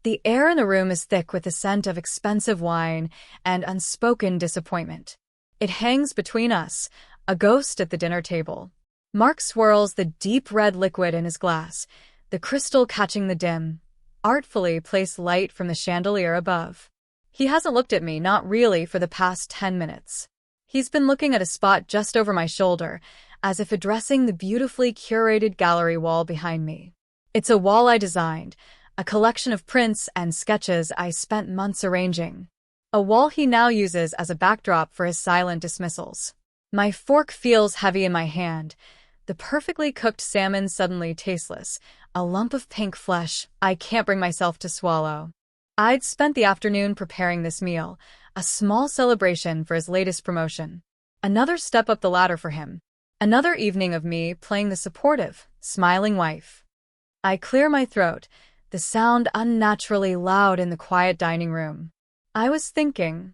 The air in the room is thick with the scent of expensive wine and unspoken disappointment. It hangs between us, a ghost at the dinner table. Mark swirls the deep red liquid in his glass, the crystal catching the dim, artfully placed light from the chandelier above. He hasn't looked at me, not really, for the past 10 minutes. He's been looking at a spot just over my shoulder, as if addressing the beautifully curated gallery wall behind me. It's a wall I designed, a collection of prints and sketches I spent months arranging. A wall he now uses as a backdrop for his silent dismissals. My fork feels heavy in my hand. The perfectly cooked salmon suddenly tasteless, a lump of pink flesh I can't bring myself to swallow. I'd spent the afternoon preparing this meal, a small celebration for his latest promotion. Another step up the ladder for him. Another evening of me playing the supportive, smiling wife. I clear my throat, the sound unnaturally loud in the quiet dining room. I was thinking.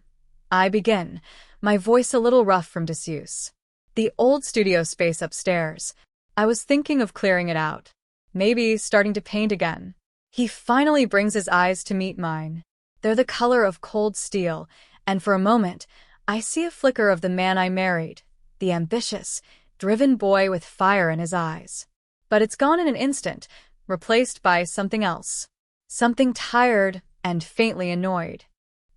I begin, my voice a little rough from disuse. The old studio space upstairs. I was thinking of clearing it out. Maybe starting to paint again. He finally brings his eyes to meet mine. They're the color of cold steel, and for a moment, I see a flicker of the man I married, the ambitious, driven boy with fire in his eyes. But it's gone in an instant, replaced by something else. Something tired and faintly annoyed.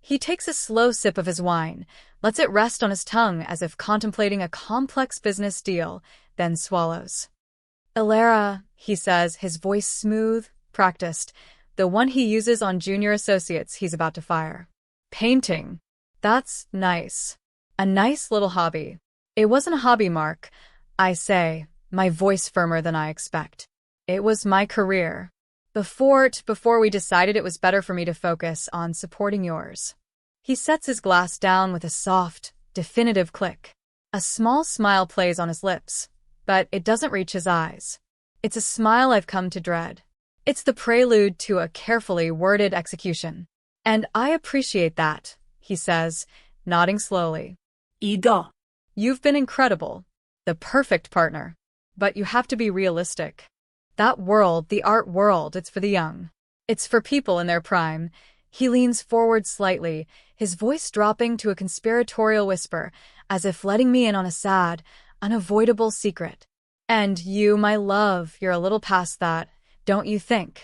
He takes a slow sip of his wine, lets it rest on his tongue as if contemplating a complex business deal, then swallows. "Ilara," he says, his voice smooth, practiced, the one he uses on junior associates he's about to fire. "Painting. That's nice. A nice little hobby." "It wasn't a hobby, Mark," I say, my voice firmer than I expect. "It was my career. Before we decided it was better for me to focus on supporting yours." He sets his glass down with a soft, definitive click. A small smile plays on his lips, but it doesn't reach his eyes. It's a smile I've come to dread. It's the prelude to a carefully worded execution. "And I appreciate that," he says, nodding slowly. "Ida. "You've been incredible. The perfect partner. But you have to be realistic. That world, the art world, it's for the young. It's for people in their prime." He leans forward slightly, his voice dropping to a conspiratorial whisper, as if letting me in on a sad, unavoidable secret. "And you, my love, you're a little past that, don't you think?"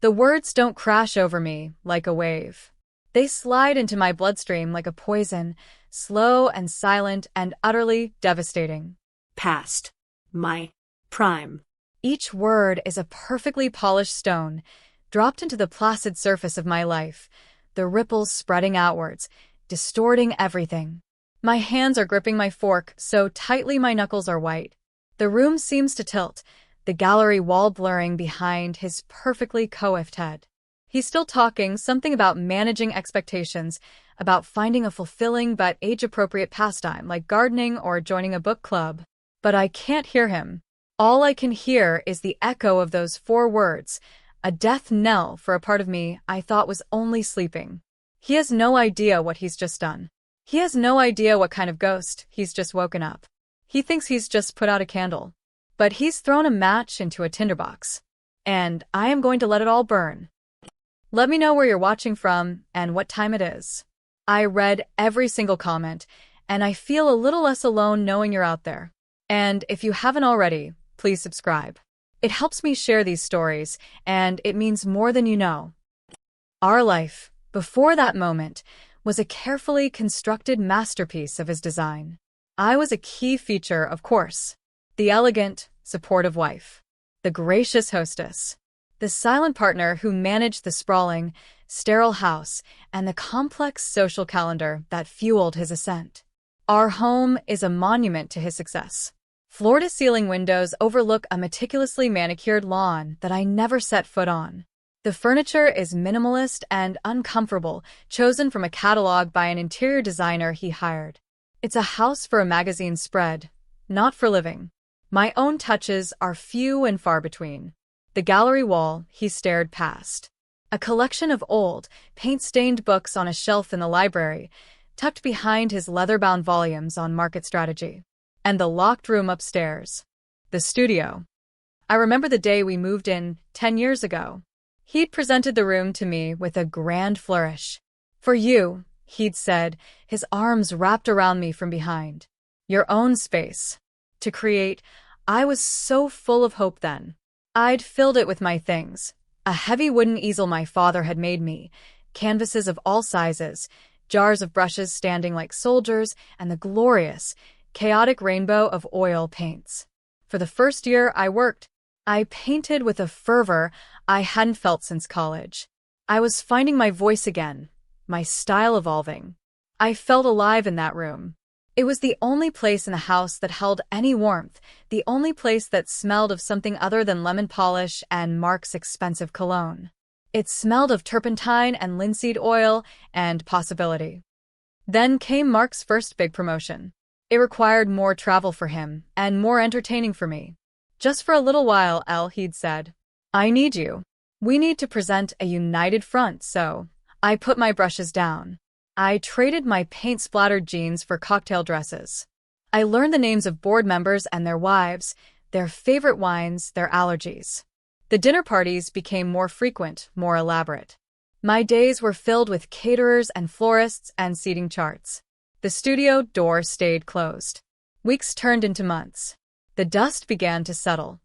The words don't crash over me like a wave. They slide into my bloodstream like a poison, slow and silent and utterly devastating. "Past my prime." Each word is a perfectly polished stone, dropped into the placid surface of my life, the ripples spreading outwards, distorting everything. My hands are gripping my fork so tightly my knuckles are white. The room seems to tilt, the gallery wall blurring behind his perfectly coiffed head. He's still talking, something about managing expectations, about finding a fulfilling but age-appropriate pastime like gardening or joining a book club. But I can't hear him. All I can hear is the echo of those 4 words, a death knell for a part of me I thought was only sleeping. He has no idea what he's just done. He has no idea what kind of ghost he's just woken up. He thinks he's just put out a candle. But he's thrown a match into a tinderbox. And I am going to let it all burn. Let me know where you're watching from and what time it is. I read every single comment, and I feel a little less alone knowing you're out there. And if you haven't already, please subscribe. It helps me share these stories, and it means more than you know. Our life, before that moment, was a carefully constructed masterpiece of his design. I was a key feature, of course. The elegant, supportive wife. The gracious hostess. The silent partner who managed the sprawling, sterile house and the complex social calendar that fueled his ascent. Our home is a monument to his success. Floor-to-ceiling windows overlook a meticulously manicured lawn that I never set foot on. The furniture is minimalist and uncomfortable, chosen from a catalog by an interior designer he hired. It's a house for a magazine spread, not for living. My own touches are few and far between. The gallery wall he stared past. A collection of old, paint-stained books on a shelf in the library, tucked behind his leather-bound volumes on market strategy. And the locked room upstairs. The studio. I remember the day we moved in 10 years ago. He'd presented the room to me with a grand flourish. "For you," he'd said, his arms wrapped around me from behind. "Your own space. To create." I was so full of hope then. I'd filled it with my things. A heavy wooden easel my father had made me, canvases of all sizes, jars of brushes standing like soldiers, and the glorious, chaotic rainbow of oil paints. For the first year I worked, I painted with a fervor I hadn't felt since college. I was finding my voice again, my style evolving. I felt alive in that room. It was the only place in the house that held any warmth, the only place that smelled of something other than lemon polish and Mark's expensive cologne. It smelled of turpentine and linseed oil and possibility. Then came Mark's first big promotion. It required more travel for him and more entertaining for me. "Just for a little while, Elle," he'd said. "I need you. We need to present a united front," so I put my brushes down. I traded my paint-splattered jeans for cocktail dresses. I learned the names of board members and their wives, their favorite wines, their allergies. The dinner parties became more frequent, more elaborate. My days were filled with caterers and florists and seating charts. The studio door stayed closed. Weeks turned into months. The dust began to settle.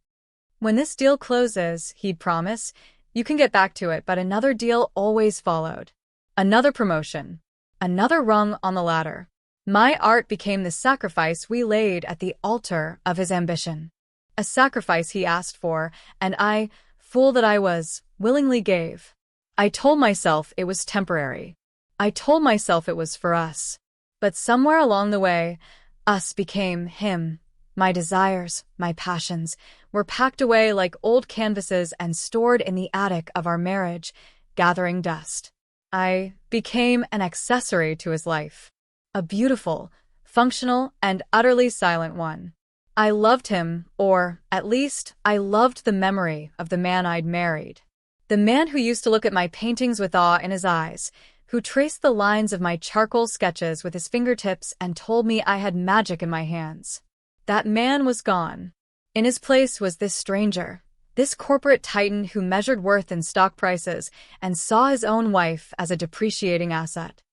"When this deal closes," he'd promise, "you can get back to it," but another deal always followed. Another promotion. Another rung on the ladder. My art became the sacrifice we laid at the altar of his ambition. A sacrifice he asked for, and I, fool that I was, willingly gave. I told myself it was temporary. I told myself it was for us. But somewhere along the way, us became him. My desires, my passions, were packed away like old canvases and stored in the attic of our marriage, gathering dust. I became an accessory to his life. A beautiful, functional, and utterly silent one. I loved him, or, at least, I loved the memory of the man I'd married. The man who used to look at my paintings with awe in his eyes, who traced the lines of my charcoal sketches with his fingertips and told me I had magic in my hands. That man was gone. In his place was this stranger, this corporate titan who measured worth in stock prices and saw his own wife as a depreciating asset.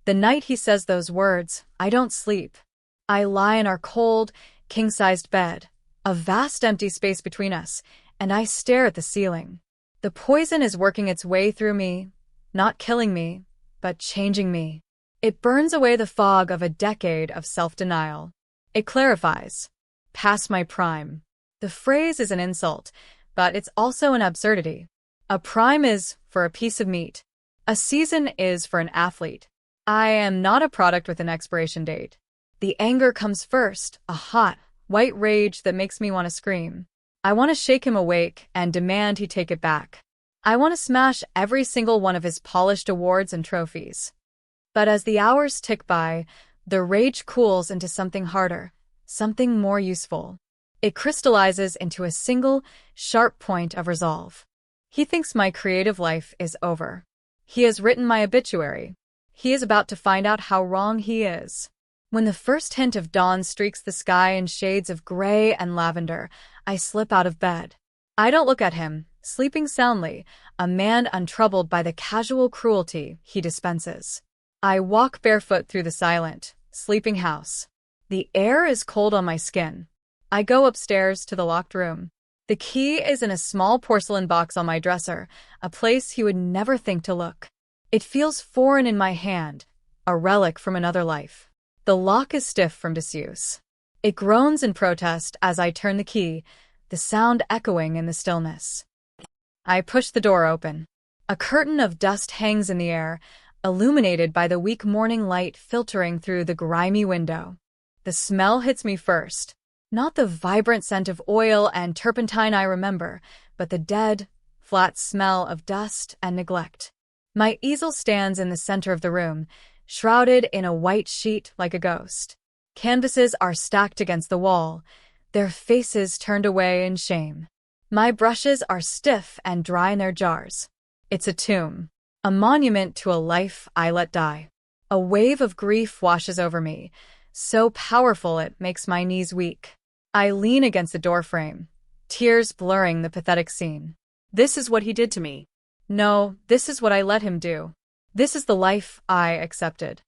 The night he says those words, I don't sleep. I lie in our cold, king-sized bed, a vast empty space between us, and I stare at the ceiling. The poison is working its way through me, not killing me, but changing me. It burns away the fog of a decade of self-denial. It clarifies. Past my prime. The phrase is an insult, but it's also an absurdity. A prime is for a piece of meat. A season is for an athlete. I am not a product with an expiration date. The anger comes first, a hot, white rage that makes me want to scream. I want to shake him awake and demand he take it back. I want to smash every single one of his polished awards and trophies. But as the hours tick by, the rage cools into something harder, something more useful. It crystallizes into a single, sharp point of resolve. He thinks my creative life is over. He has written my obituary. He is about to find out how wrong he is. When the first hint of dawn streaks the sky in shades of gray and lavender, I slip out of bed. I don't look at him, sleeping soundly, a man untroubled by the casual cruelty he dispenses. I walk barefoot through the silent, sleeping house. The air is cold on my skin. I go upstairs to the locked room. The key is in a small porcelain box on my dresser, a place he would never think to look. It feels foreign in my hand, a relic from another life. The lock is stiff from disuse. It groans in protest as I turn the key, the sound echoing in the stillness. I push the door open. A curtain of dust hangs in the air, illuminated by the weak morning light filtering through the grimy window. The smell hits me first. Not the vibrant scent of oil and turpentine I remember, but the dead, flat smell of dust and neglect. My easel stands in the center of the room, shrouded in a white sheet like a ghost. Canvases are stacked against the wall, their faces turned away in shame. My brushes are stiff and dry in their jars. It's a tomb, a monument to a life I let die. A wave of grief washes over me, so powerful it makes my knees weak. I lean against the doorframe, tears blurring the pathetic scene. This is what he did to me. No, this is what I let him do. This is the life I accepted.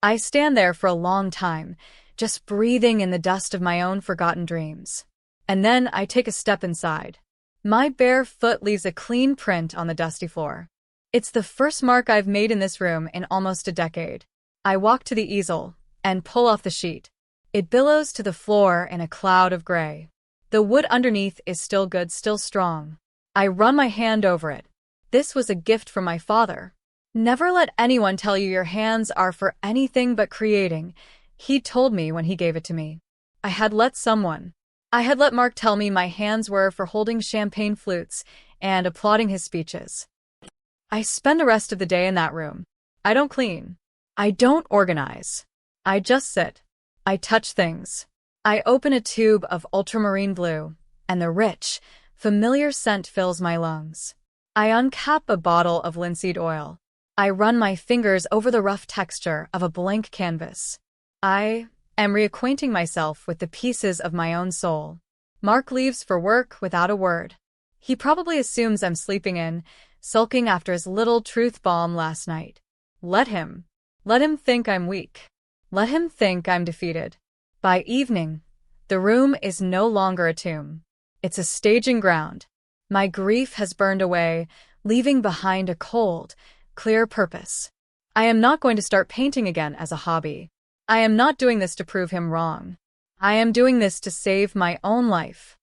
I stand there for a long time, just breathing in the dust of my own forgotten dreams. And then I take a step inside. My bare foot leaves a clean print on the dusty floor. It's the first mark I've made in this room in almost a decade. I walk to the easel and pull off the sheet. It billows to the floor in a cloud of gray. The wood underneath is still good, still strong. I run my hand over it. This was a gift from my father. Never let anyone tell you your hands are for anything but creating, he told me when he gave it to me. I had let Mark tell me my hands were for holding champagne flutes and applauding his speeches. I spend the rest of the day in that room. I don't clean. I don't organize. I just sit. I touch things. I open a tube of ultramarine blue, and the rich, familiar scent fills my lungs. I uncap a bottle of linseed oil. I run my fingers over the rough texture of a blank canvas. I am reacquainting myself with the pieces of my own soul. Mark leaves for work without a word. He probably assumes I'm sleeping in, sulking after his little truth bomb last night. Let him. Let him think I'm weak. Let him think I'm defeated. By evening, the room is no longer a tomb. It's a staging ground. My grief has burned away, leaving behind a cold, clear purpose. I am not going to start painting again as a hobby. I am not doing this to prove him wrong. I am doing this to save my own life.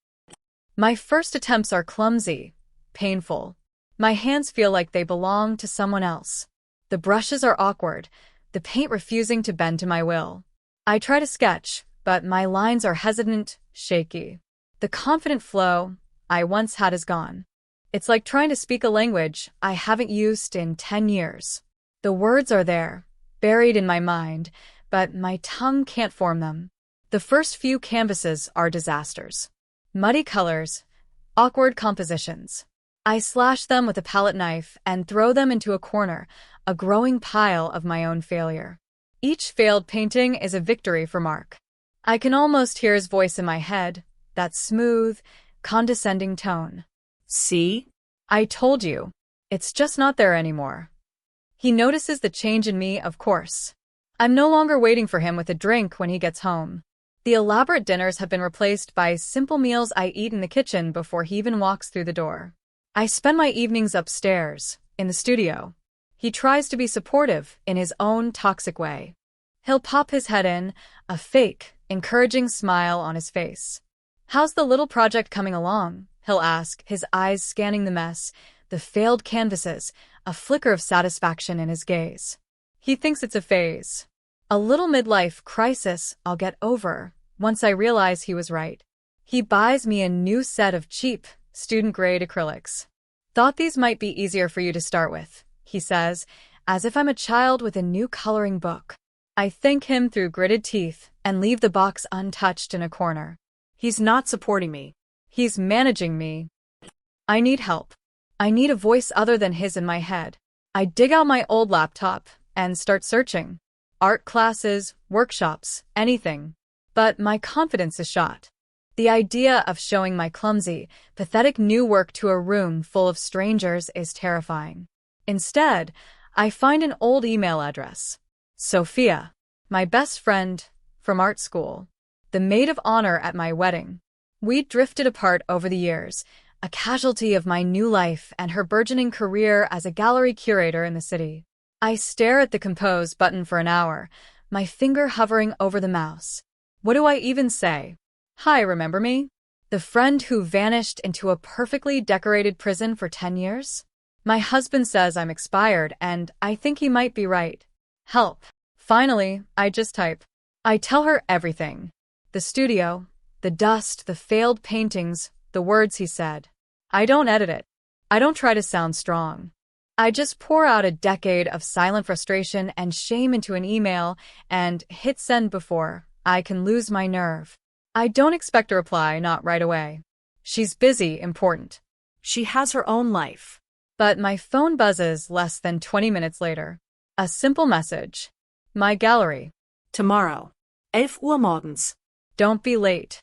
My first attempts are clumsy, painful. My hands feel like they belong to someone else. The brushes are awkward, the paint refusing to bend to my will. I try to sketch, but my lines are hesitant, shaky. The confident flow I once had is gone. It's like trying to speak a language I haven't used in 10 years. The words are there, buried in my mind, but my tongue can't form them. The first few canvases are disasters. Muddy colors, awkward compositions. I slash them with a palette knife and throw them into a corner, a growing pile of my own failure. Each failed painting is a victory for Mark. I can almost hear his voice in my head, that smooth, condescending tone. See? I told you. It's just not there anymore. He notices the change in me, of course. I'm no longer waiting for him with a drink when he gets home. The elaborate dinners have been replaced by simple meals I eat in the kitchen before he even walks through the door. I spend my evenings upstairs, in the studio. He tries to be supportive in his own toxic way. He'll pop his head in, a fake, encouraging smile on his face. "How's the little project coming along?" he'll ask, his eyes scanning the mess, the failed canvases, a flicker of satisfaction in his gaze. He thinks it's a phase. A little midlife crisis I'll get over, once I realize he was right. He buys me a new set of cheap, student-grade acrylics. "Thought these might be easier for you to start with," he says, as if I'm a child with a new coloring book. I thank him through gritted teeth and leave the box untouched in a corner. He's not supporting me. He's managing me. I need help. I need a voice other than his in my head. I dig out my old laptop and start searching. Art classes, workshops, anything. But my confidence is shot. The idea of showing my clumsy, pathetic new work to a room full of strangers is terrifying. Instead, I find an old email address. Sophia, my best friend from art school, the maid of honor at my wedding. We'd drifted apart over the years, a casualty of my new life and her burgeoning career as a gallery curator in the city. I stare at the compose button for an hour, my finger hovering over the mouse. What do I even say? Hi, remember me? The friend who vanished into a perfectly decorated prison for 10 years? My husband says I'm expired, and I think he might be right. Help. Finally, I just type. I tell her everything. The studio, the dust, the failed paintings, the words he said. I don't edit it. I don't try to sound strong. I just pour out a decade of silent frustration and shame into an email and hit send before I can lose my nerve. I don't expect a reply, not right away. She's busy, important. She has her own life. But my phone buzzes less than 20 minutes later. A simple message. My gallery. Tomorrow. 11 Uhr morgens. Don't be late.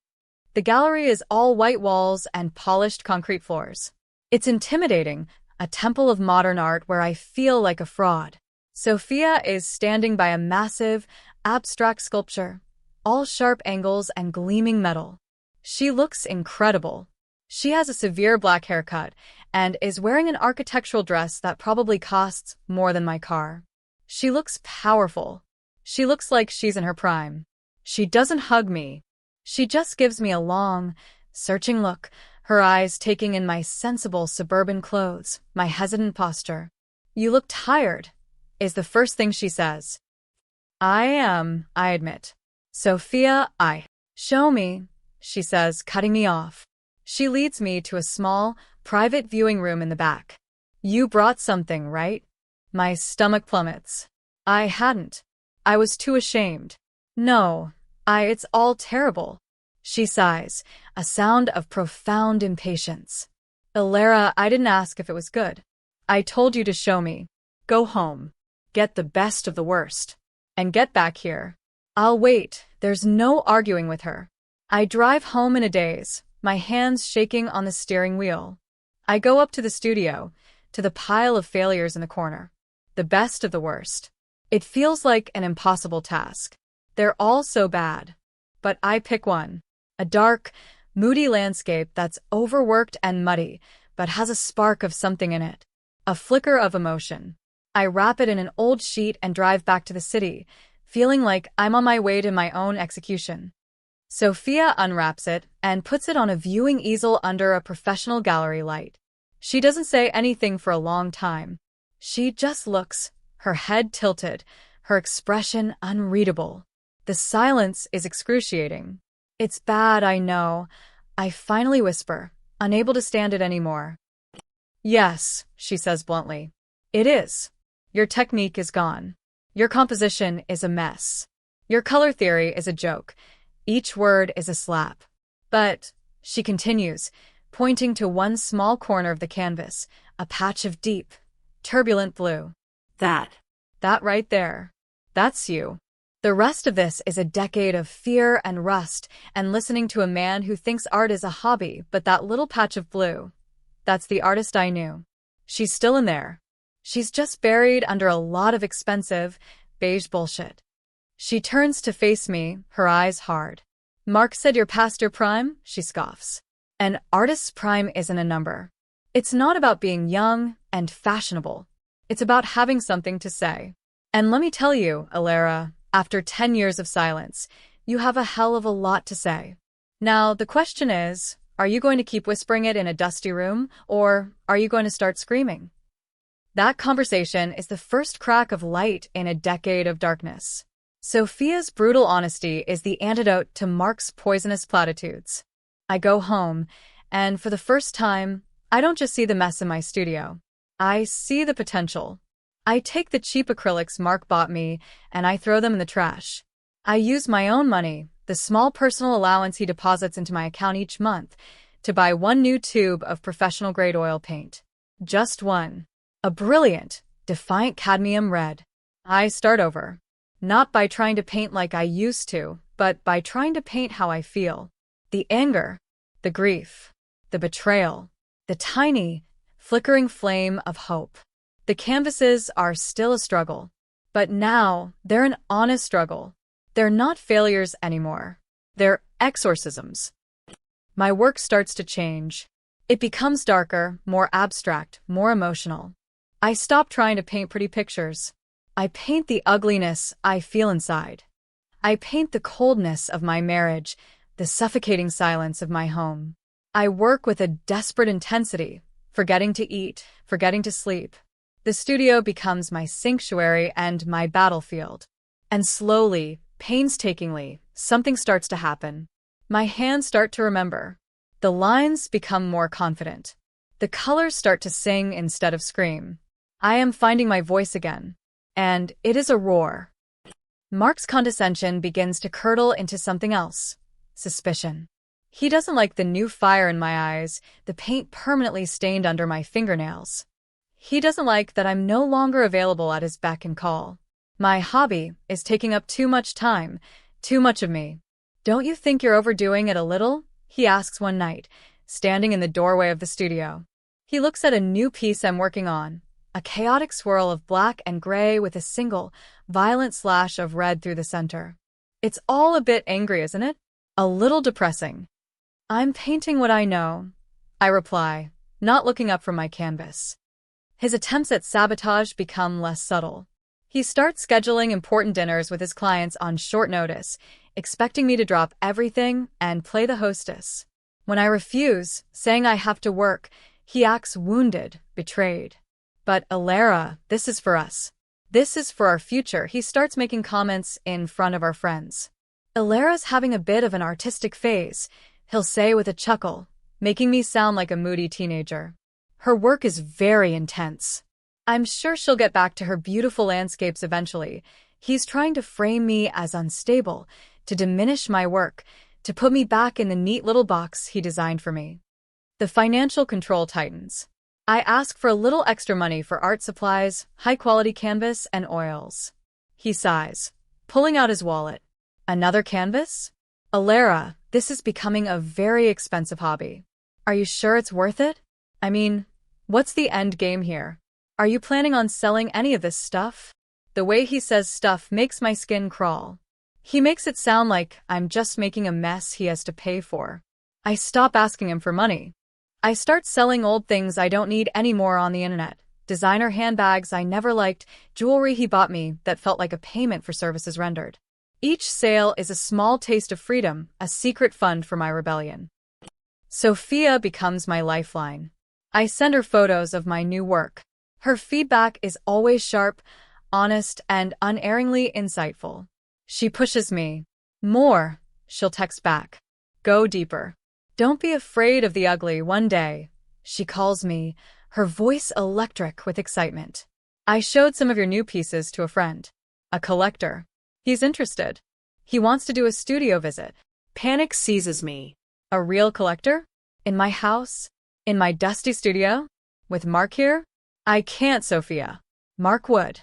The gallery is all white walls and polished concrete floors. It's intimidating, a temple of modern art where I feel like a fraud. Sophia is standing by a massive, abstract sculpture, all sharp angles and gleaming metal. She looks incredible. She has a severe black haircut and is wearing an architectural dress that probably costs more than my car. She looks powerful. She looks like she's in her prime. She doesn't hug me. She just gives me a long, searching look, her eyes taking in my sensible suburban clothes, my hesitant posture. "You look tired," is the first thing she says. "I am," I admit. "Sophia, show me," she says, cutting me off. She leads me to a small, private viewing room in the back. "You brought something, right?" My stomach plummets. I hadn't. I was too ashamed. "No, it's all terrible." She sighs, a sound of profound impatience. "Alara, I didn't ask if it was good. I told you to show me. Go home. Get the best of the worst. And get back here." I'll wait. There's no arguing with her. I drive home in a daze, my hands shaking on the steering wheel. I go up to the studio, to the pile of failures in the corner. The best of the worst. It feels like an impossible task. They're all so bad. But I pick one. A dark, moody landscape that's overworked and muddy, but has a spark of something in it. A flicker of emotion. I wrap it in an old sheet and drive back to the city, feeling like I'm on my way to my own execution. Sophia unwraps it and puts it on a viewing easel under a professional gallery light. She doesn't say anything for a long time. She just looks, her head tilted, her expression unreadable. The silence is excruciating. "It's bad, I know," I finally whisper, unable to stand it anymore. "Yes," she says bluntly. "It is. Your technique is gone. Your composition is a mess. Your color theory is a joke. Each word is a slap." "But," she continues, pointing to one small corner of the canvas, a patch of deep, turbulent blue. That right there. That's you. The rest of this is a decade of fear and rust and listening to a man who thinks art is a hobby, but that little patch of blue, that's the artist I knew. She's still in there. She's just buried under a lot of expensive, beige bullshit." She turns to face me, her eyes hard. "Mark said you're past your prime?" she scoffs. "An artist's prime isn't a number. It's not about being young and fashionable. It's about having something to say. And let me tell you, Alara, after 10 years of silence, you have a hell of a lot to say. Now, the question is, are you going to keep whispering it in a dusty room, or are you going to start screaming?" That conversation is the first crack of light in a decade of darkness. Sophia's brutal honesty is the antidote to Mark's poisonous platitudes. I go home, and for the first time, I don't just see the mess in my studio. I see the potential. I take the cheap acrylics Mark bought me, and I throw them in the trash. I use my own money, the small personal allowance he deposits into my account each month, to buy one new tube of professional-grade oil paint. Just one. A brilliant, defiant cadmium red. I start over. Not by trying to paint like I used to, but by trying to paint how I feel. The anger, the grief, the betrayal, the tiny, flickering flame of hope. The canvases are still a struggle, but now they're an honest struggle. They're not failures anymore. They're exorcisms. My work starts to change. It becomes darker, more abstract, more emotional. I stop trying to paint pretty pictures. I paint the ugliness I feel inside. I paint the coldness of my marriage, the suffocating silence of my home. I work with a desperate intensity, forgetting to eat, forgetting to sleep. The studio becomes my sanctuary and my battlefield. And slowly, painstakingly, something starts to happen. My hands start to remember. The lines become more confident. The colors start to sing instead of scream. I am finding my voice again. And it is a roar. Mark's condescension begins to curdle into something else. Suspicion. He doesn't like the new fire in my eyes, the paint permanently stained under my fingernails. He doesn't like that I'm no longer available at his beck and call. My hobby is taking up too much time, too much of me. "Don't you think you're overdoing it a little?" he asks one night, standing in the doorway of the studio. He looks at a new piece I'm working on, a chaotic swirl of black and gray with a single, violent slash of red through the center. It's all a bit angry, isn't it? A little depressing. I'm painting what I know, I reply, not looking up from my canvas. His attempts at sabotage become less subtle. He starts scheduling important dinners with his clients on short notice, expecting me to drop everything and play the hostess. When I refuse, saying I have to work, he acts wounded, betrayed. But Alara, this is for us. This is for our future. He starts making comments in front of our friends. Alara's having a bit of an artistic phase, he'll say with a chuckle, making me sound like a moody teenager. Her work is very intense. I'm sure she'll get back to her beautiful landscapes eventually. He's trying to frame me as unstable, to diminish my work, to put me back in the neat little box he designed for me. The financial control tightens. I ask for a little extra money for art supplies, high-quality canvas, and oils. He sighs, pulling out his wallet. Another canvas? Alara, this is becoming a very expensive hobby. Are you sure it's worth it? I mean, what's the end game here? Are you planning on selling any of this stuff? The way he says stuff makes my skin crawl. He makes it sound like I'm just making a mess he has to pay for. I stop asking him for money. I start selling old things I don't need anymore on the internet. Designer handbags I never liked, jewelry he bought me that felt like a payment for services rendered. Each sale is a small taste of freedom, a secret fund for my rebellion. Sophia becomes my lifeline. I send her photos of my new work. Her feedback is always sharp, honest, and unerringly insightful. She pushes me. More, she'll text back. Go deeper. Don't be afraid of the ugly. One day, she calls me, her voice electric with excitement. I showed some of your new pieces to a friend. A collector. He's interested. He wants to do a studio visit. Panic seizes me. A real collector? In my house? In my dusty studio? With Mark here? I can't, Sophia. Mark would.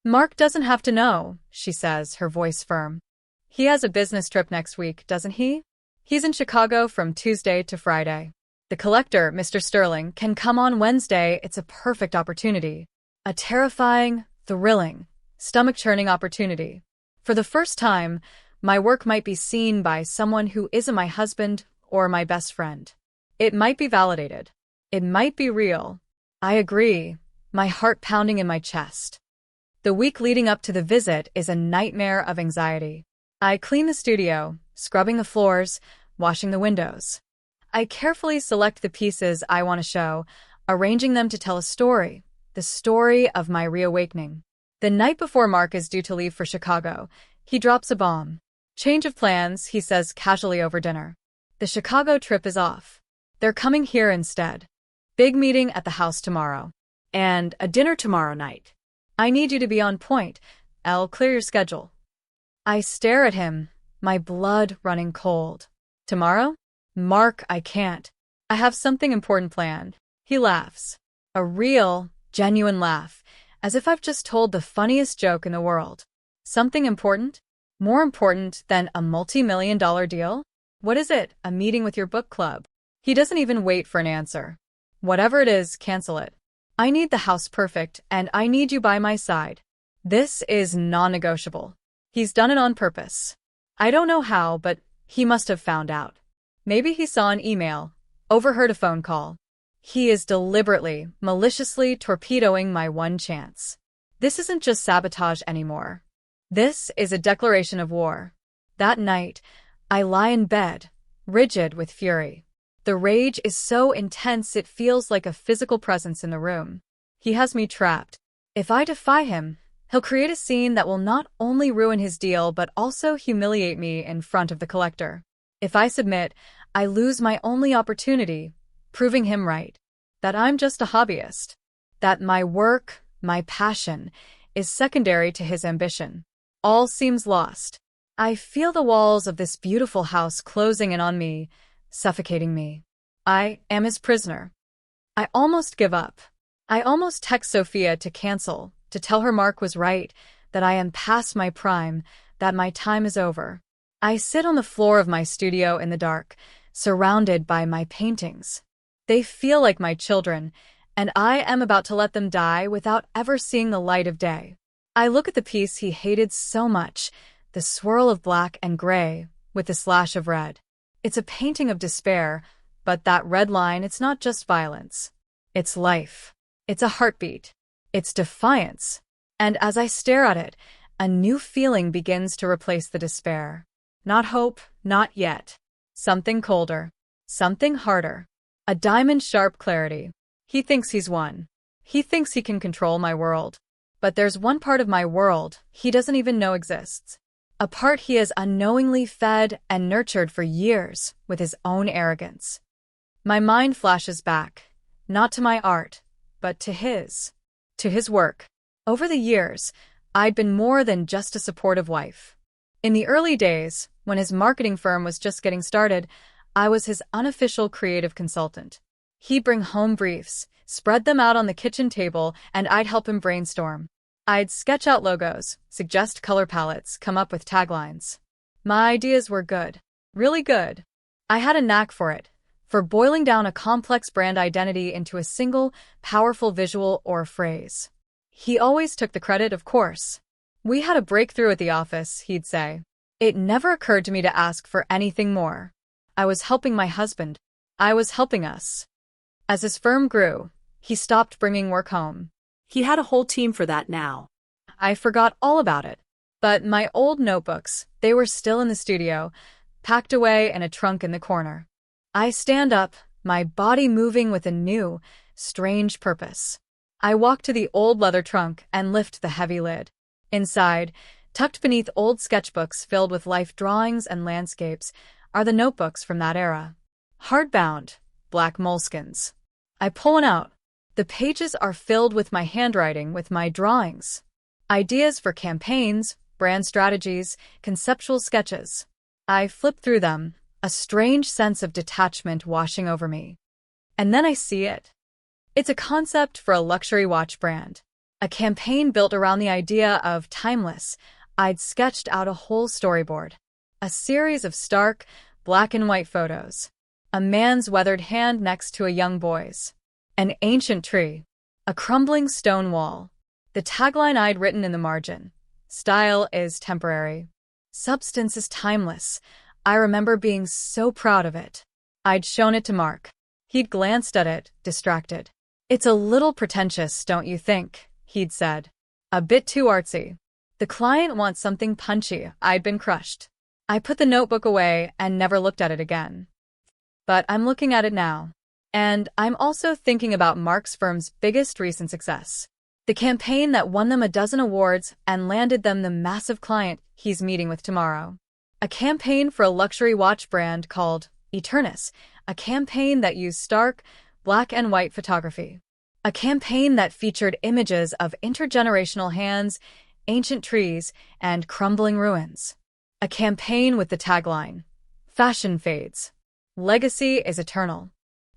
Mark doesn't have to know, she says, her voice firm. He has a business trip next week, doesn't he? He's in Chicago from Tuesday to Friday. The collector, Mr. Sterling, can come on Wednesday. It's a perfect opportunity. A terrifying, thrilling, stomach-churning opportunity. For the first time, my work might be seen by someone who isn't my husband or my best friend. It might be validated. It might be real. I agree, my heart pounding in my chest. The week leading up to the visit is a nightmare of anxiety. I clean the studio, scrubbing the floors, washing the windows. I carefully select the pieces I want to show, arranging them to tell a story, the story of my reawakening. The night before Mark is due to leave for Chicago, he drops a bomb. Change of plans, he says casually over dinner. The Chicago trip is off. They're coming here instead. Big meeting at the house tomorrow. And a dinner tomorrow night. I need you to be on point. I'll clear your schedule. I stare at him, my blood running cold. Tomorrow? Mark, I can't. I have something important planned. He laughs. A real, genuine laugh, as if I've just told the funniest joke in the world. Something important? More important than a multi-million-dollar deal? What is it? A meeting with your book club? He doesn't even wait for an answer. Whatever it is, cancel it. I need the house perfect, and I need you by my side. This is non-negotiable. He's done it on purpose. I don't know how, but he must have found out. Maybe he saw an email, overheard a phone call. He is deliberately, maliciously torpedoing my one chance. This isn't just sabotage anymore. This is a declaration of war. That night, I lie in bed, rigid with fury. The rage is so intense it feels like a physical presence in the room. He has me trapped. If I defy him, he'll create a scene that will not only ruin his deal but also humiliate me in front of the collector. If I submit, I lose my only opportunity, proving him right. That I'm just a hobbyist. That my work, my passion, is secondary to his ambition. All seems lost. I feel the walls of this beautiful house closing in on me, suffocating me. I am his prisoner. I almost give up. I almost text Sophia to cancel, to tell her Mark was right, that I am past my prime, that my time is over. I sit on the floor of my studio in the dark, surrounded by my paintings. They feel like my children, and I am about to let them die without ever seeing the light of day. I look at the piece he hated so much, the swirl of black and gray, with the slash of red. It's a painting of despair, but that red line, it's not just violence. It's life. It's a heartbeat. It's defiance. And as I stare at it, a new feeling begins to replace the despair. Not hope, not yet. Something colder. Something harder. A diamond-sharp clarity. He thinks he's won. He thinks he can control my world. But there's one part of my world he doesn't even know exists. A part he has unknowingly fed and nurtured for years with his own arrogance. My mind flashes back, not to my art, but to his work. Over the years, I'd been more than just a supportive wife. In the early days, when his marketing firm was just getting started, I was his unofficial creative consultant. He'd bring home briefs, spread them out on the kitchen table, and I'd help him brainstorm. I'd sketch out logos, suggest color palettes, come up with taglines. My ideas were good. Really good. I had a knack for it, for boiling down a complex brand identity into a single, powerful visual or phrase. He always took the credit, of course. We had a breakthrough at the office, he'd say. It never occurred to me to ask for anything more. I was helping my husband. I was helping us. As his firm grew, he stopped bringing work home. He had a whole team for that now. I forgot all about it. But my old notebooks, they were still in the studio, packed away in a trunk in the corner. I stand up, my body moving with a new, strange purpose. I walk to the old leather trunk and lift the heavy lid. Inside, tucked beneath old sketchbooks filled with life drawings and landscapes, are the notebooks from that era. Hardbound, black moleskins. I pull one out. The pages are filled with my handwriting, with my drawings. Ideas for campaigns, brand strategies, conceptual sketches. I flip through them, a strange sense of detachment washing over me. And then I see it. It's a concept for a luxury watch brand. A campaign built around the idea of timeless. I'd sketched out a whole storyboard. A series of stark, black and white photos. A man's weathered hand next to a young boy's. An ancient tree. A crumbling stone wall. The tagline I'd written in the margin. Style is temporary. Substance is timeless. I remember being so proud of it. I'd shown it to Mark. He'd glanced at it, distracted. It's a little pretentious, don't you think? He'd said. A bit too artsy. The client wants something punchy. I'd been crushed. I put the notebook away and never looked at it again. But I'm looking at it now. And I'm also thinking about Mark's firm's biggest recent success. The campaign that won them a dozen awards and landed them the massive client he's meeting with tomorrow. A campaign for a luxury watch brand called Eternus. A campaign that used stark, black and white photography. A campaign that featured images of intergenerational hands, ancient trees, and crumbling ruins. A campaign with the tagline, Fashion fades. Legacy is eternal.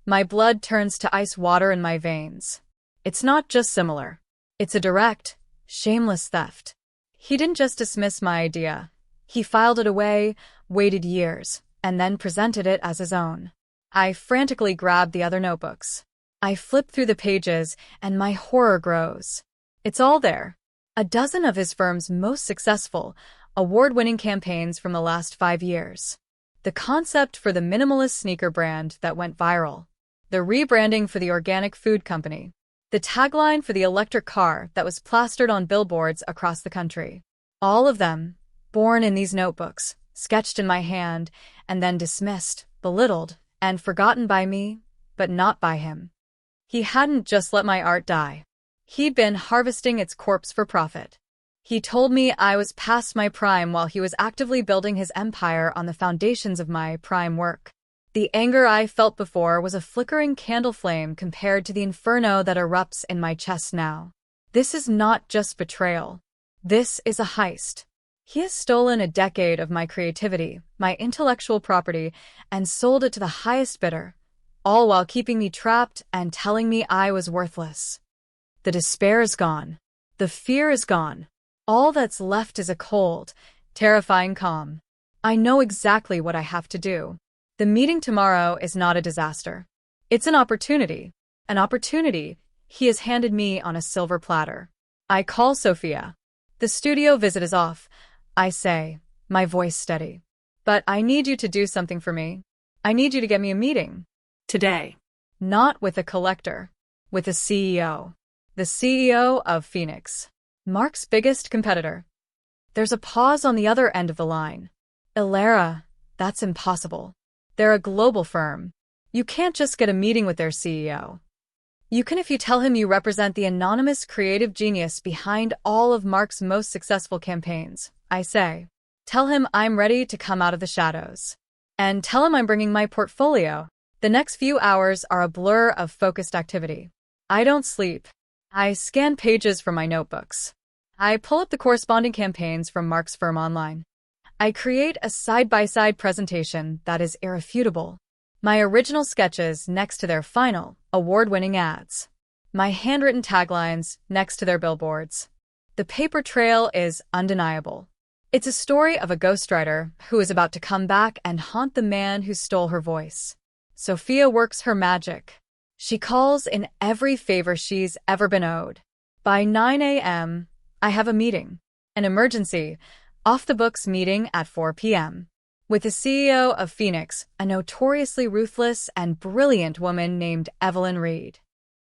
My blood turns to ice water in my veins. It's not just similar. It's a direct, shameless theft. He didn't just dismiss my idea. He filed it away, waited years, and then presented it as his own. I frantically grabbed the other notebooks. I flip through the pages, and my horror grows. It's all there. A dozen of his firm's most successful, award-winning campaigns from the last 5 years. The concept for the minimalist sneaker brand that went viral. The rebranding for the organic food company. The tagline for the electric car that was plastered on billboards across the country. All of them, born in these notebooks, sketched in my hand, and then dismissed, belittled, and forgotten by me, but not by him. He hadn't just let my art die. He'd been harvesting its corpse for profit. He told me I was past my prime while he was actively building his empire on the foundations of my prime work. The anger I felt before was a flickering candle flame compared to the inferno that erupts in my chest now. This is not just betrayal. This is a heist. He has stolen a decade of my creativity, my intellectual property, and sold it to the highest bidder, all while keeping me trapped and telling me I was worthless. The despair is gone. The fear is gone. All that's left is a cold, terrifying calm. I know exactly what I have to do. The meeting tomorrow is not a disaster. It's an opportunity. An opportunity he has handed me on a silver platter. I call Sophia. The studio visit is off, I say, my voice steady. But I need you to do something for me. I need you to get me a meeting. Today. Not with a collector. With the CEO. The CEO of Phoenix. Mark's biggest competitor. There's a pause on the other end of the line. Ilera, that's impossible. They're a global firm. You can't just get a meeting with their CEO. You can if you tell him you represent the anonymous creative genius behind all of Mark's most successful campaigns, I say. Tell him I'm ready to come out of the shadows. And tell him I'm bringing my portfolio. The next few hours are a blur of focused activity. I don't sleep. I scan pages from my notebooks. I pull up the corresponding campaigns from Mark's firm online. I create a side-by-side presentation that is irrefutable. My original sketches next to their final, award-winning ads. My handwritten taglines next to their billboards. The paper trail is undeniable. It's a story of a ghostwriter who is about to come back and haunt the man who stole her voice. Sophia works her magic. She calls in every favor she's ever been owed. By 9 a.m., I have a meeting. An emergency, off-the-books meeting at 4 p.m. with the CEO of Phoenix, a notoriously ruthless and brilliant woman named Evelyn Reed.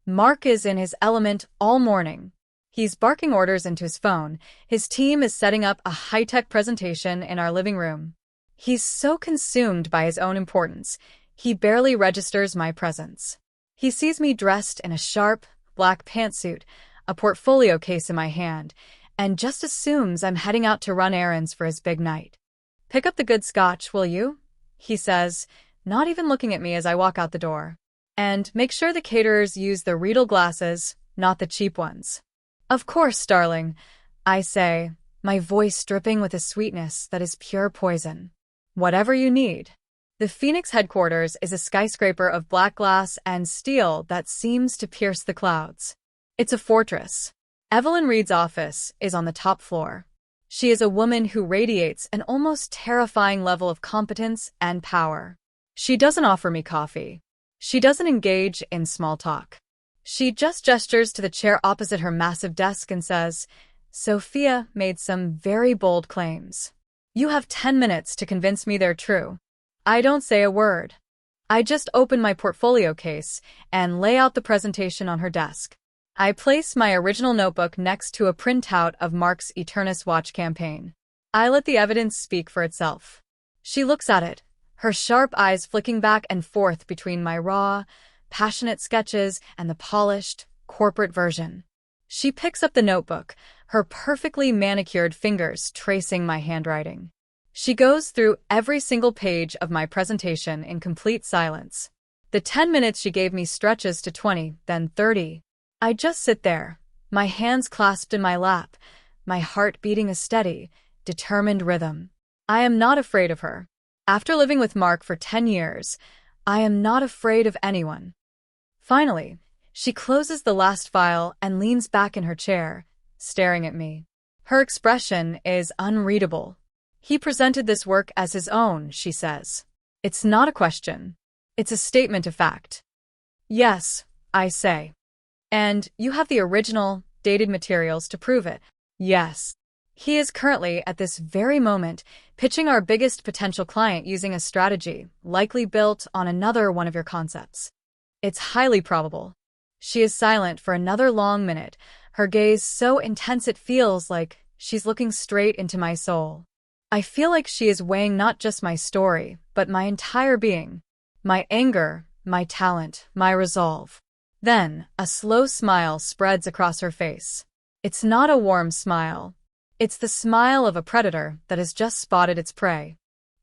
Mark is in his element all morning. He's barking orders into his phone. His team is setting up a high-tech presentation in our living room. He's so consumed by his own importance, he barely registers my presence. He sees me dressed in a sharp, black pantsuit, a portfolio case in my hand, and just assumes I'm heading out to run errands for his big night. "Pick up the good scotch, will you?" he says, not even looking at me as I walk out the door. "And make sure the caterers use the Riedel glasses, not the cheap ones." "Of course, darling," I say, my voice dripping with a sweetness that is pure poison. "Whatever you need." The Phoenix headquarters is a skyscraper of black glass and steel that seems to pierce the clouds. It's a fortress. Evelyn Reed's office is on the top floor. She is a woman who radiates an almost terrifying level of competence and power. She doesn't offer me coffee. She doesn't engage in small talk. She just gestures to the chair opposite her massive desk and says, "Sophia made some very bold claims. You have 10 minutes to convince me they're true." I don't say a word. I just open my portfolio case and lay out the presentation on her desk. I place my original notebook next to a printout of Mark's Eternus watch campaign. I let the evidence speak for itself. She looks at it, her sharp eyes flicking back and forth between my raw, passionate sketches and the polished, corporate version. She picks up the notebook, her perfectly manicured fingers tracing my handwriting. She goes through every single page of my presentation in complete silence. The 10 minutes she gave me stretches to 20, then 30. I just sit there, my hands clasped in my lap, my heart beating a steady, determined rhythm. I am not afraid of her. After living with Mark for 10 years, I am not afraid of anyone. Finally, she closes the last file and leans back in her chair, staring at me. Her expression is unreadable. "He presented this work as his own," she says. "It's not a question. It's a statement of fact." "Yes," I say. "And you have the original, dated materials to prove it." "Yes." He is currently, at this very moment, pitching our biggest potential client using a strategy, likely built on another one of your concepts. "It's highly probable." She is silent for another long minute, her gaze so intense it feels like she's looking straight into my soul. I feel like she is weighing not just my story, but my entire being. My anger, my talent, my resolve. Then, a slow smile spreads across her face. It's not a warm smile. It's the smile of a predator that has just spotted its prey.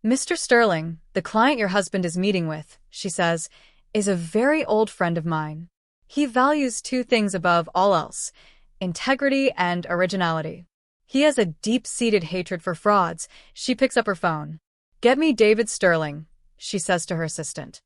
"Mr. Sterling, the client your husband is meeting with," she says, "is a very old friend of mine. He values two things above all else: integrity and originality. He has a deep-seated hatred for frauds." She picks up her phone. "Get me David Sterling," she says to her assistant.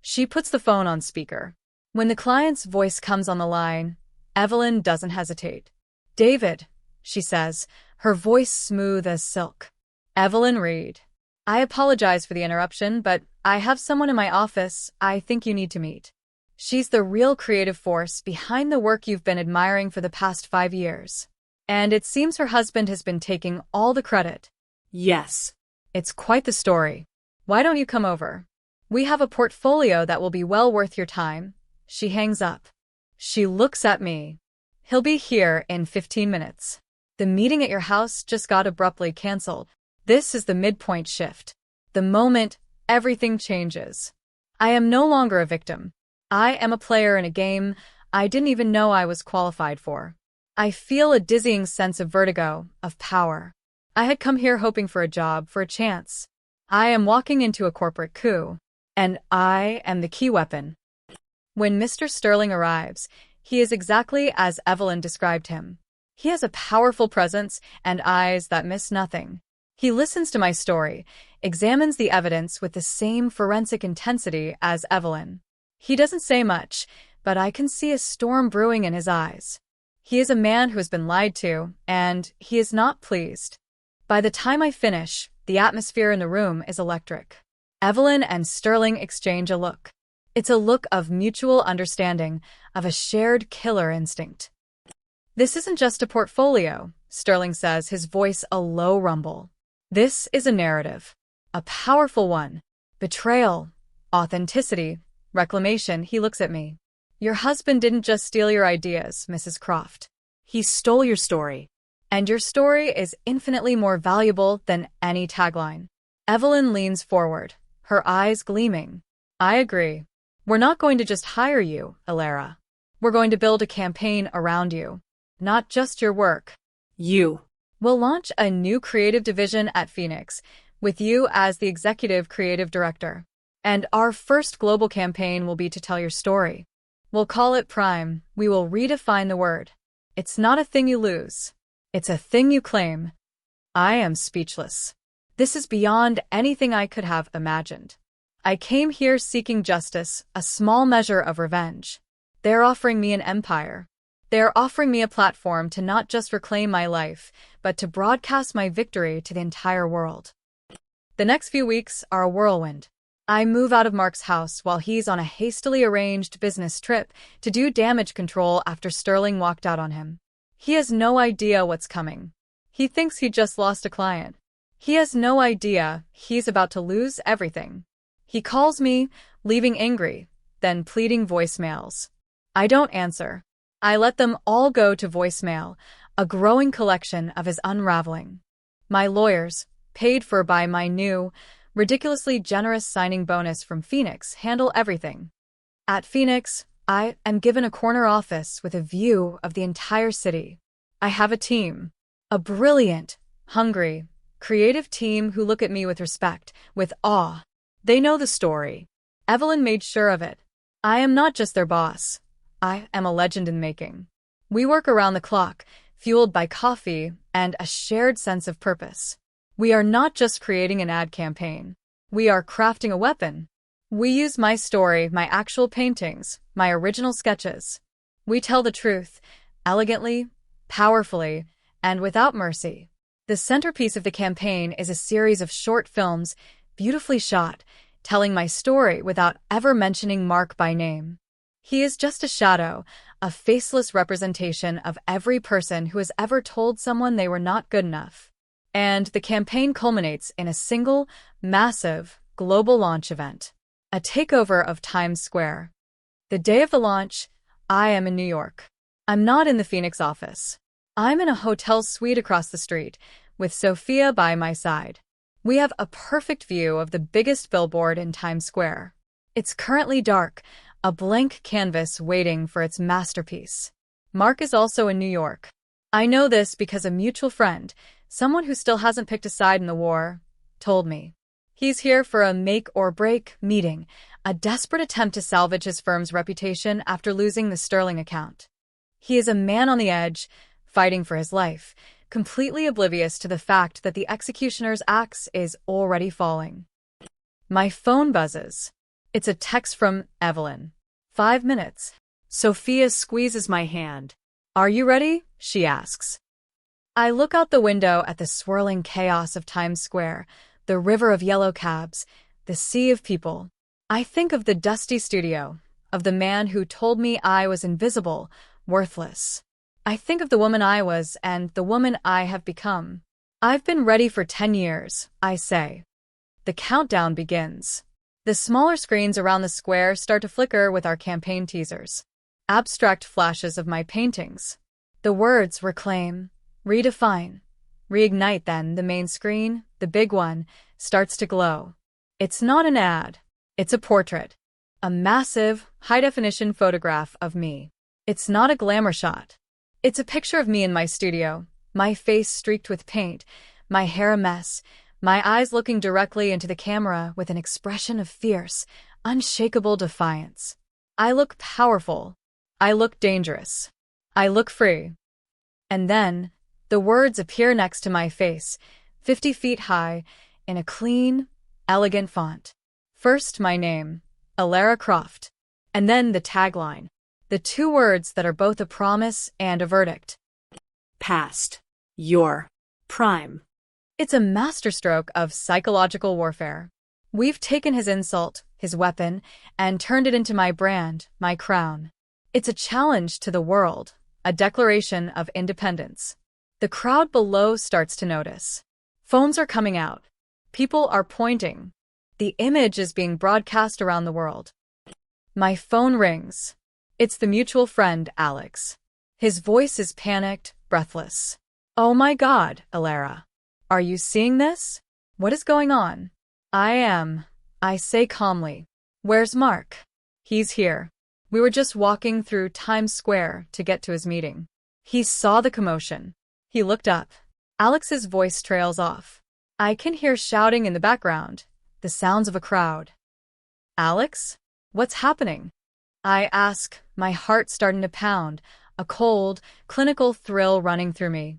She puts the phone on speaker. When the client's voice comes on the line, Evelyn doesn't hesitate. "David," she says, her voice smooth as silk. "Evelyn Reed." I apologize for the interruption, but I have someone in my office I think you need to meet. She's the real creative force behind the work you've been admiring for the past 5 years. And it seems her husband has been taking all the credit. Yes. It's quite the story. Why don't you come over? We have a portfolio that will be well worth your time. She hangs up. She looks at me. He'll be here in 15 minutes. The meeting at your house just got abruptly canceled. This is the midpoint shift. The moment everything changes. I am no longer a victim. I am a player in a game I didn't even know I was qualified for. I feel a dizzying sense of vertigo, of power. I had come here hoping for a job, for a chance. I am walking into a corporate coup. And I am the key weapon. When Mr. Sterling arrives, he is exactly as Evelyn described him. He has a powerful presence and eyes that miss nothing. He listens to my story, examines the evidence with the same forensic intensity as Evelyn. He doesn't say much, but I can see a storm brewing in his eyes. He is a man who has been lied to, and he is not pleased. By the time I finish, the atmosphere in the room is electric. Evelyn and Sterling exchange a look. It's a look of mutual understanding, of a shared killer instinct. This isn't just a portfolio, Sterling says, his voice a low rumble. This is a narrative. A powerful one. Betrayal, authenticity, reclamation. He looks at me. Your husband didn't just steal your ideas, Mrs. Croft. He stole your story. And your story is infinitely more valuable than any tagline. Evelyn leans forward, her eyes gleaming. I agree. We're not going to just hire you, Alara. We're going to build a campaign around you. Not just your work. You. We'll launch a new creative division at Phoenix, with you as the executive creative director. And our first global campaign will be to tell your story. We'll call it Prime. We will redefine the word. It's not a thing you lose. It's a thing you claim. I am speechless. This is beyond anything I could have imagined. I came here seeking justice, a small measure of revenge. They're offering me an empire. They're offering me a platform to not just reclaim my life, but to broadcast my victory to the entire world. The next few weeks are a whirlwind. I move out of Mark's house while he's on a hastily arranged business trip to do damage control after Sterling walked out on him. He has no idea what's coming. He thinks he just lost a client. He has no idea he's about to lose everything. He calls me, leaving angry, then pleading voicemails. I don't answer. I let them all go to voicemail, a growing collection of his unraveling. My lawyers, paid for by my new, ridiculously generous signing bonus from Phoenix, handle everything. At Phoenix, I am given a corner office with a view of the entire city. I have a team. A brilliant, hungry, creative team who look at me with respect, with awe. They know the story. Evelyn made sure of it. I am not just their boss. I am a legend in making. We work around the clock, fueled by coffee and a shared sense of purpose. We are not just creating an ad campaign. We are crafting a weapon. We use my story, my actual paintings, my original sketches. We tell the truth, elegantly, powerfully, and without mercy. The centerpiece of the campaign is a series of short films, beautifully shot, telling my story without ever mentioning Mark by name. He is just a shadow, a faceless representation of every person who has ever told someone they were not good enough. And the campaign culminates in a single, massive, global launch event. A takeover of Times Square. The day of the launch, I am in New York. I'm not in the Phoenix office. I'm in a hotel suite across the street, with Sophia by my side. We have a perfect view of the biggest billboard in Times Square. It's currently dark, a blank canvas waiting for its masterpiece. Mark is also in New York. I know this because a mutual friend, someone who still hasn't picked a side in the war, told me. He's here for a make-or-break meeting, a desperate attempt to salvage his firm's reputation after losing the Sterling account. He is a man on the edge, fighting for his life, completely oblivious to the fact that the executioner's axe is already falling. My phone buzzes. It's a text from Evelyn. 5 minutes. Sophia squeezes my hand. Are you ready? She asks. I look out the window at the swirling chaos of Times Square, the river of yellow cabs, the sea of people. I think of the dusty studio, of the man who told me I was invisible, worthless. I think of the woman I was and the woman I have become. I've been ready for 10 years, I say. The countdown begins. The smaller screens around the square start to flicker with our campaign teasers. Abstract flashes of my paintings. The words reclaim, redefine, reignite. Then the main screen, the big one, starts to glow. It's not an ad. It's a portrait. A massive, high-definition photograph of me. It's not a glamour shot. It's a picture of me in my studio, my face streaked with paint, my hair a mess, my eyes looking directly into the camera with an expression of fierce, unshakable defiance. I look powerful. I look dangerous. I look free. And then, the words appear next to my face, 50 feet high, in a clean, elegant font. First, my name, Alara Croft. And then the tagline. The two words that are both a promise and a verdict. Past. Your. Prime. It's a masterstroke of psychological warfare. We've taken his insult, his weapon, and turned it into my brand, my crown. It's a challenge to the world, a declaration of independence. The crowd below starts to notice. Phones are coming out. People are pointing. The image is being broadcast around the world. My phone rings. It's the mutual friend, Alex. His voice is panicked, breathless. Oh my God, Alara. Are you seeing this? What is going on? I am, I say calmly. Where's Mark? He's here. We were just walking through Times Square to get to his meeting. He saw the commotion. He looked up. Alex's voice trails off. I can hear shouting in the background, the sounds of a crowd. Alex? What's happening? I ask, my heart starting to pound, a cold, clinical thrill running through me.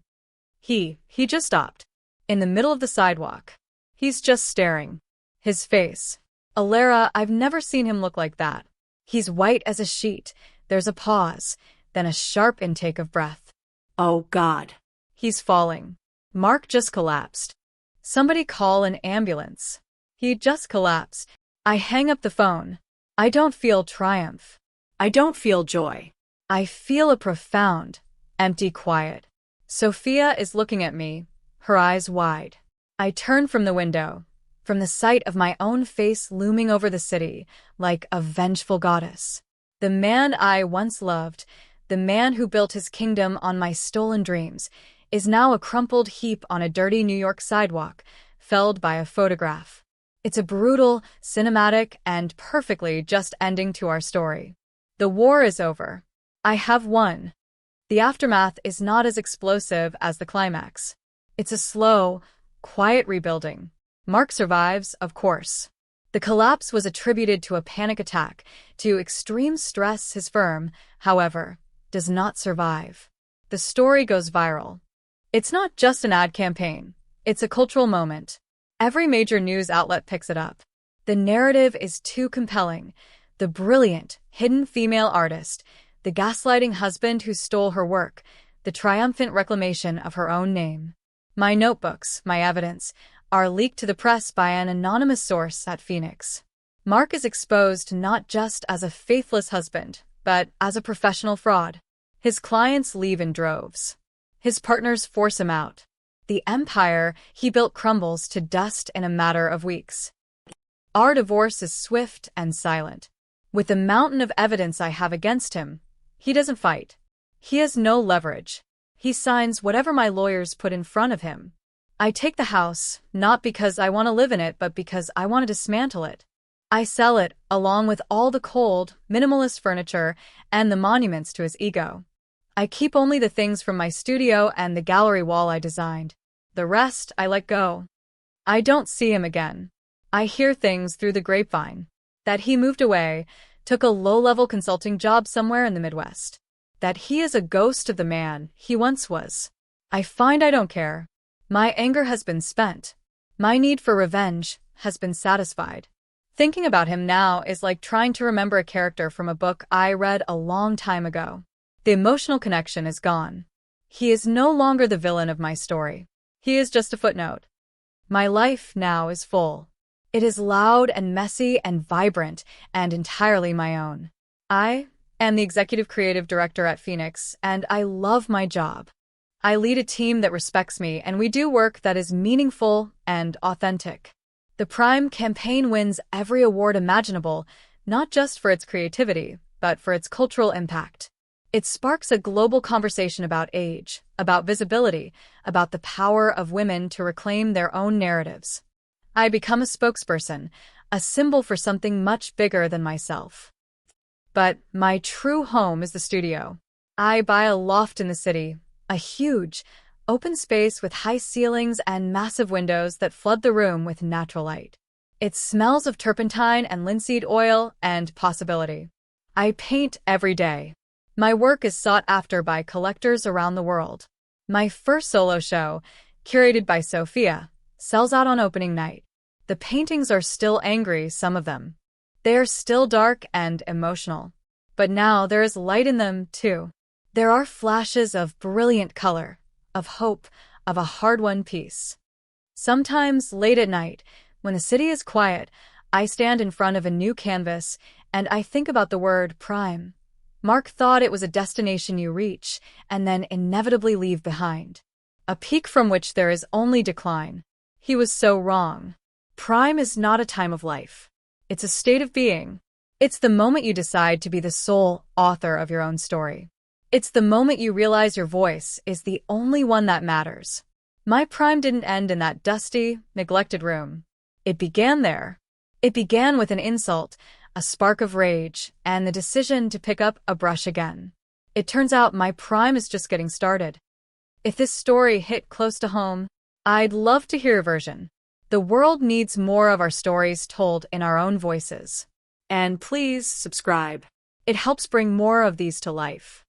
He just stopped. In the middle of the sidewalk. He's just staring. His face. Alara, I've never seen him look like that. He's white as a sheet. There's a pause, then a sharp intake of breath. Oh God. He's falling. Mark just collapsed. Somebody call an ambulance. He just collapsed. I hang up the phone. I don't feel triumph. I don't feel joy. I feel a profound, empty quiet. Sophia is looking at me, her eyes wide. I turn from the window, from the sight of my own face looming over the city, like a vengeful goddess. The man I once loved, the man who built his kingdom on my stolen dreams, is now a crumpled heap on a dirty New York sidewalk, felled by a photograph. It's a brutal, cinematic, and perfectly just ending to our story. The war is over. I have won. The aftermath is not as explosive as the climax. It's a slow, quiet rebuilding. Mark survives, of course. The collapse was attributed to a panic attack, to extreme stress. His firm, however, does not survive. The story goes viral. It's not just an ad campaign. It's a cultural moment. Every major news outlet picks it up. The narrative is too compelling. The brilliant, hidden female artist, the gaslighting husband who stole her work, the triumphant reclamation of her own name. My notebooks, my evidence, are leaked to the press by an anonymous source at Phoenix. Mark is exposed not just as a faithless husband, but as a professional fraud. His clients leave in droves. His partners force him out. The empire he built crumbles to dust in a matter of weeks. Our divorce is swift and silent. With the mountain of evidence I have against him, he doesn't fight. He has no leverage. He signs whatever my lawyers put in front of him. I take the house, not because I want to live in it, but because I want to dismantle it. I sell it, along with all the cold, minimalist furniture and the monuments to his ego. I keep only the things from my studio and the gallery wall I designed. The rest I let go. I don't see him again. I hear things through the grapevine. That he moved away, took a low-level consulting job somewhere in the Midwest. That he is a ghost of the man he once was. I find I don't care. My anger has been spent. My need for revenge has been satisfied. Thinking about him now is like trying to remember a character from a book I read a long time ago. The emotional connection is gone. He is no longer the villain of my story. He is just a footnote. My life now is full. It is loud and messy and vibrant and entirely my own. I am the executive creative director at Phoenix, and I love my job. I lead a team that respects me, and we do work that is meaningful and authentic. The Prime campaign wins every award imaginable, not just for its creativity, but for its cultural impact. It sparks a global conversation about age, about visibility, about the power of women to reclaim their own narratives. I become a spokesperson, a symbol for something much bigger than myself. But my true home is the studio. I buy a loft in the city, a huge, open space with high ceilings and massive windows that flood the room with natural light. It smells of turpentine and linseed oil and possibility. I paint every day. My work is sought after by collectors around the world. My first solo show, curated by Sophia, sells out on opening night. The paintings are still angry, some of them. They are still dark and emotional. But now there is light in them, too. There are flashes of brilliant color, of hope, of a hard-won piece. Sometimes, late at night, when the city is quiet, I stand in front of a new canvas and I think about the word prime. Mark thought it was a destination you reach and then inevitably leave behind. A peak from which there is only decline. He was so wrong. Prime is not a time of life. It's a state of being. It's the moment you decide to be the sole author of your own story. It's the moment you realize your voice is the only one that matters. My prime didn't end in that dusty, neglected room. It began there. It began with an insult, a spark of rage, and the decision to pick up a brush again. It turns out my prime is just getting started. If this story hit close to home, I'd love to hear your version. The world needs more of our stories told in our own voices. And please subscribe. It helps bring more of these to life.